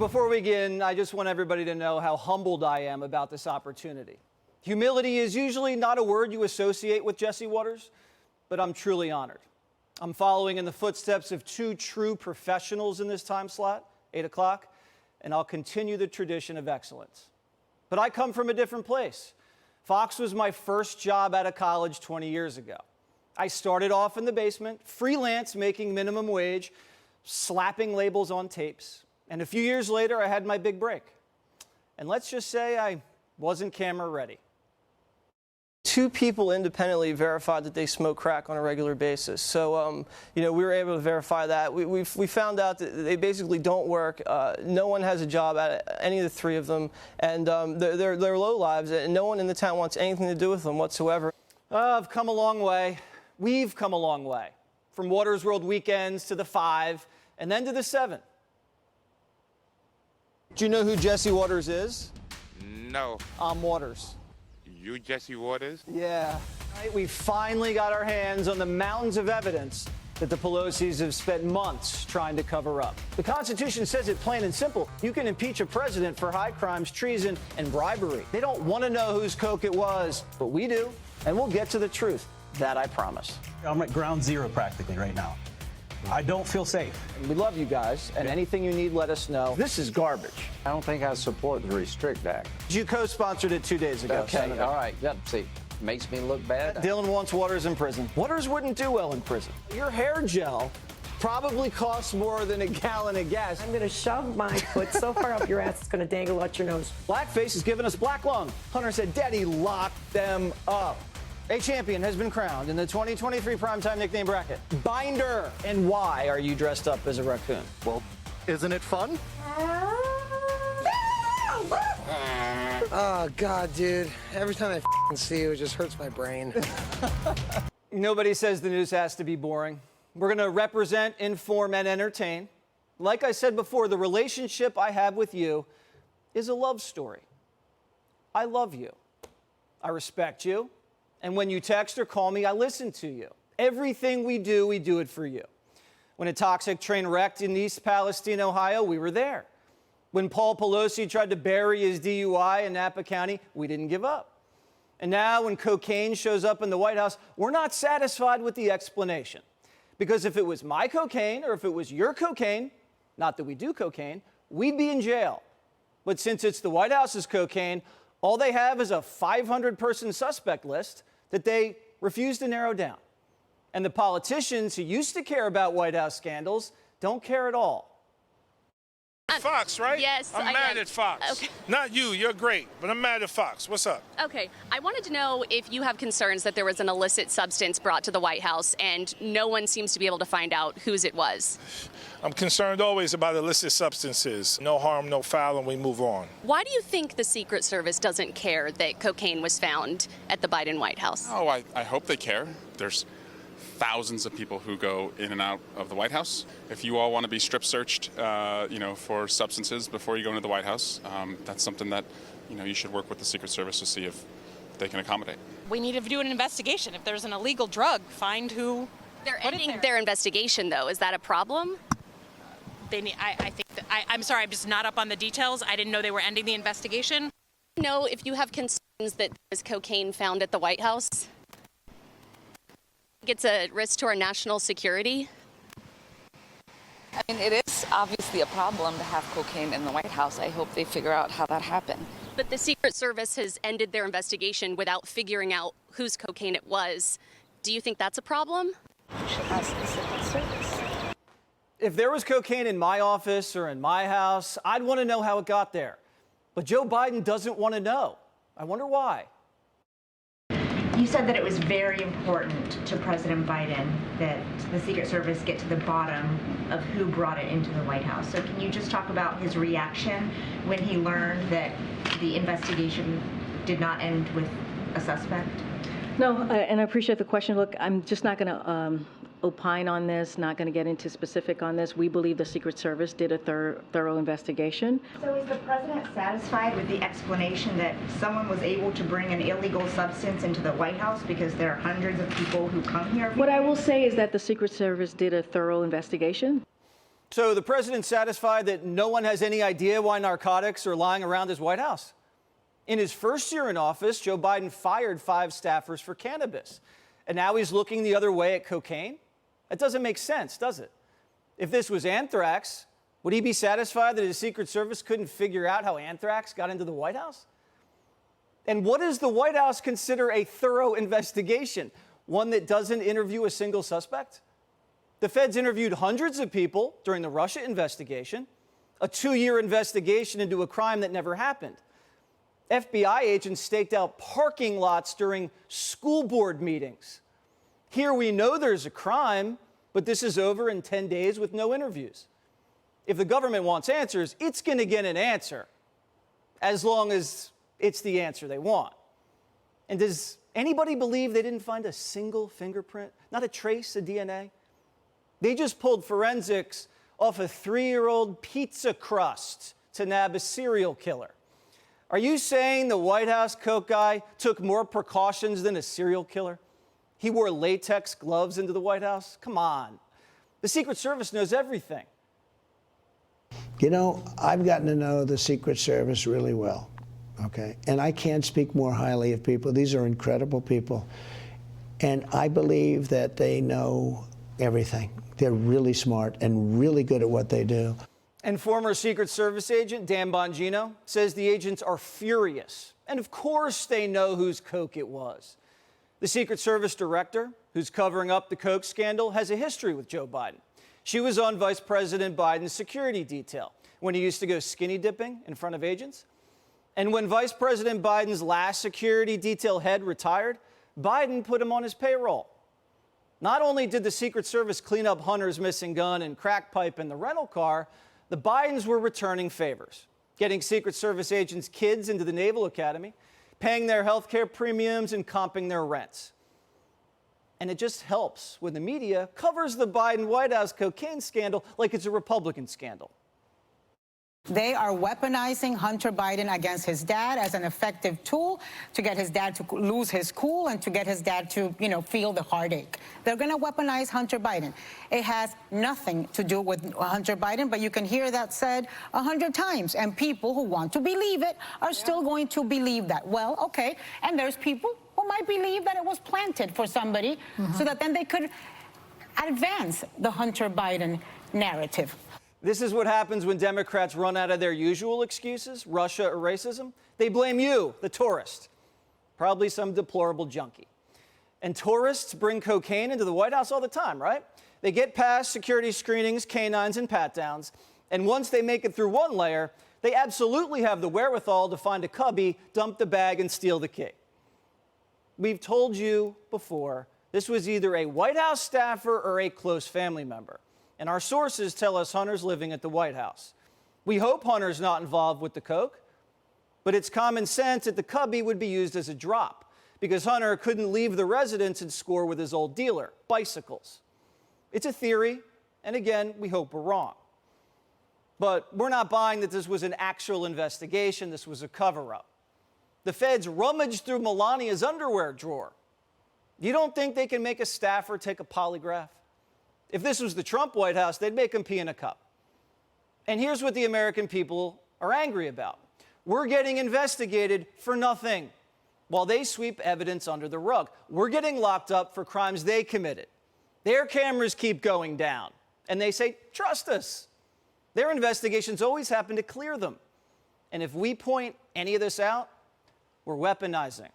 before we begin, I just want everybody to know how humbled I am about this opportunity. Humility is usually not a word you associate with Jesse Watters, but I'm truly honored. I'm following in the footsteps of two true professionals in this time slot, 8 o'clock, and I'll continue the tradition of excellence. But I come from a different place. Fox was my first job out of college 20 years ago. I started off in the basement, freelance, making minimum wage, slapping labels on tapes. And a few years later, I had my big break. And let's just say I wasn't camera ready. Two people independently verified that they smoke crack on a regular basis. So, we were able to verify that. We found out that they basically don't work. No one has a job at any of the three of them. And they're low lives, and no one in the town wants anything to do with them whatsoever. I've come a long way. We've come a long way. From Watters World weekends to the 5, and then to the 7. Do you know who Jesse Watters is? No. I'm Watters. You Jesse Watters? Yeah. Right, we finally got our hands on the mountains of evidence that the Pelosi's have spent months trying to cover up. The Constitution says it plain and simple. You can impeach a president for high crimes, treason, and bribery. They don't want to know whose Coke it was, but we do, and we'll get to the truth. That I promise. I'm at ground zero practically right now. I don't feel safe. We love you guys, and anything you need, let us know. This is garbage. I don't think I support the Restrict Act. You co-sponsored it 2 days ago, Okay, Senator. all right. Yep, see, makes me look bad. Dylan wants Watters in prison. Watters wouldn't do well in prison. Your hair gel probably costs more than a gallon of gas. I'm going to shove my foot so far up your ass, it's going to dangle out your nose. Blackface has given us black lung. Hunter said, Daddy, lock them up. A champion has been crowned in the 2023 Primetime nickname bracket. Binder. And why are you dressed up as a raccoon? Well, isn't it fun? Oh, God, dude. Every time I see you, it just hurts my brain. Nobody says the news has to be boring. We're going to represent, inform, and entertain. Like I said before, the relationship I have with you is a love story. I love you. I respect you. And when you text or call me, I listen to you. Everything we do it for you. When a toxic train wrecked in East Palestine, Ohio, we were there. When Paul Pelosi tried to bury his DUI in Napa County, we didn't give up. And now when cocaine shows up in the White House, we're not satisfied with the explanation. Because if it was my cocaine or if it was your cocaine, not that we do cocaine, we'd be in jail. But since it's the White House's cocaine, all they have is a 500-person suspect list that they refuse to narrow down. And the politicians who used to care about White House scandals don't care at all. Fox, right? Yes, I'm mad at Fox. Okay. Not you, you're great, but I'm mad at Fox. What's up? Okay, I wanted to know if you have concerns that there was an illicit substance brought to the White House and no one seems to be able to find out whose it was. I'm concerned always about illicit substances. No harm, no foul, and we move on. Why do you think the Secret Service doesn't care that cocaine was found at the Biden White House? Oh, I hope they care. There's thousands of people who go in and out of the White House. If you all want to be strip searched, for substances before you go into the White House, that's something that, you should work with the Secret Service to see if they can accommodate. We need to do an investigation. If there's an illegal drug, find who. They're ending their investigation, though. Is that a problem? I'm sorry, I'm just not up on the details. I didn't know they were ending the investigation. No, if you have concerns that there's cocaine found at the White House, it's a risk to our national security. I mean, it is obviously a problem to have cocaine in the White House. I hope they figure out how that happened. But the Secret Service has ended their investigation without figuring out whose cocaine it was. Do you think that's a problem? You should ask the Secret Service. If there was cocaine in my office or in my house, I'd want to know how it got there. But Joe Biden doesn't want to know. I wonder why. You said that it was very important to President Biden that the Secret Service get to the bottom of who brought it into the White House. So can you just talk about his reaction when he learned that the investigation did not end with a suspect? No, and I appreciate the question. Look, I'm just not going to opine on this, not going to get into specific on this. We believe the Secret Service did a thorough investigation. So is the president satisfied with the explanation that someone was able to bring an illegal substance into the White House because there are hundreds of people who come here? What I will say is that the Secret Service did a thorough investigation. So the president's satisfied that no one has any idea why narcotics are lying around his White House. In his first year in office, Joe Biden fired 5 staffers for cannabis. And now he's looking the other way at cocaine? That doesn't make sense, does it? If this was anthrax, would he be satisfied that his Secret Service couldn't figure out how anthrax got into the White House? And what does the White House consider a thorough investigation? One that doesn't interview a single suspect? The feds interviewed hundreds of people during the Russia investigation, a 2-year investigation into a crime that never happened. FBI agents staked out parking lots during school board meetings. Here we know there's a crime, but this is over in 10 days with no interviews. If the government wants answers, it's going to get an answer, as long as it's the answer they want. And does anybody believe they didn't find a single fingerprint, not a trace of DNA? They just pulled forensics off a 3-year-old pizza crust to nab a serial killer. Are you saying the White House coke guy took more precautions than a serial killer? He wore latex gloves into the White House? Come on. The Secret Service knows everything. You know, I've gotten to know the Secret Service really well, okay? And I can't speak more highly of people. These are incredible people. And I believe that they know everything. They're really smart and really good at what they do. And former Secret Service agent Dan Bongino says the agents are furious. And of course they know whose coke it was. The Secret Service director, who's covering up the coke scandal, has a history with Joe Biden. She was on Vice President Biden's security detail when he used to go skinny dipping in front of agents. And when Vice President Biden's last security detail head retired, Biden put him on his payroll. Not only did the Secret Service clean up Hunter's missing gun and crack pipe in the rental car, the Bidens were returning favors, getting Secret Service agents' kids into the Naval Academy, paying their health care premiums and comping their rents. And it just helps when the media covers the Biden White House cocaine scandal like it's a Republican scandal. They are weaponizing Hunter Biden against his dad as an effective tool to get his dad to lose his cool and to get his dad to, feel the heartache. They're going to weaponize Hunter Biden. It has nothing to do with Hunter Biden, but you can hear that said 100 times. And people who want to believe it are still going to believe that. Well, okay. And there's people who might believe that it was planted for somebody so that then they could advance the Hunter Biden narrative. This is what happens when Democrats run out of their usual excuses, Russia or racism. They blame you, the tourist, probably some deplorable junkie. And tourists bring cocaine into the White House all the time, right? They get past security screenings, canines, and pat-downs, and once they make it through one layer, they absolutely have the wherewithal to find a cubby, dump the bag, and steal the key. We've told you before, this was either a White House staffer or a close family member. And our sources tell us Hunter's living at the White House. We hope Hunter's not involved with the coke, but it's common sense that the cubby would be used as a drop because Hunter couldn't leave the residence and score with his old dealer, bicycles. It's a theory, and again, we hope we're wrong. But we're not buying that this was an actual investigation, this was a cover-up. The feds rummaged through Melania's underwear drawer. You don't think they can make a staffer take a polygraph? If this was the Trump White House, they'd make him pee in a cup. And here's what the American people are angry about. We're getting investigated for nothing while they sweep evidence under the rug. We're getting locked up for crimes they committed. Their cameras keep going down, and they say, trust us. Their investigations always happen to clear them. And if we point any of this out, we're weaponizing.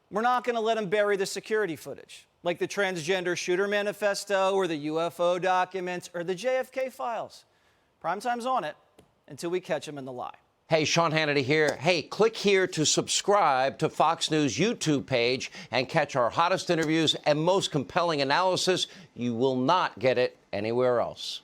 We're not going to let them bury the security footage, like the transgender shooter manifesto or the UFO documents or the JFK files. Primetime's on it until we catch them in the lie. Hey, Sean Hannity here. Hey, click here to subscribe to Fox News YouTube page and catch our hottest interviews and most compelling analysis. You will not get it anywhere else.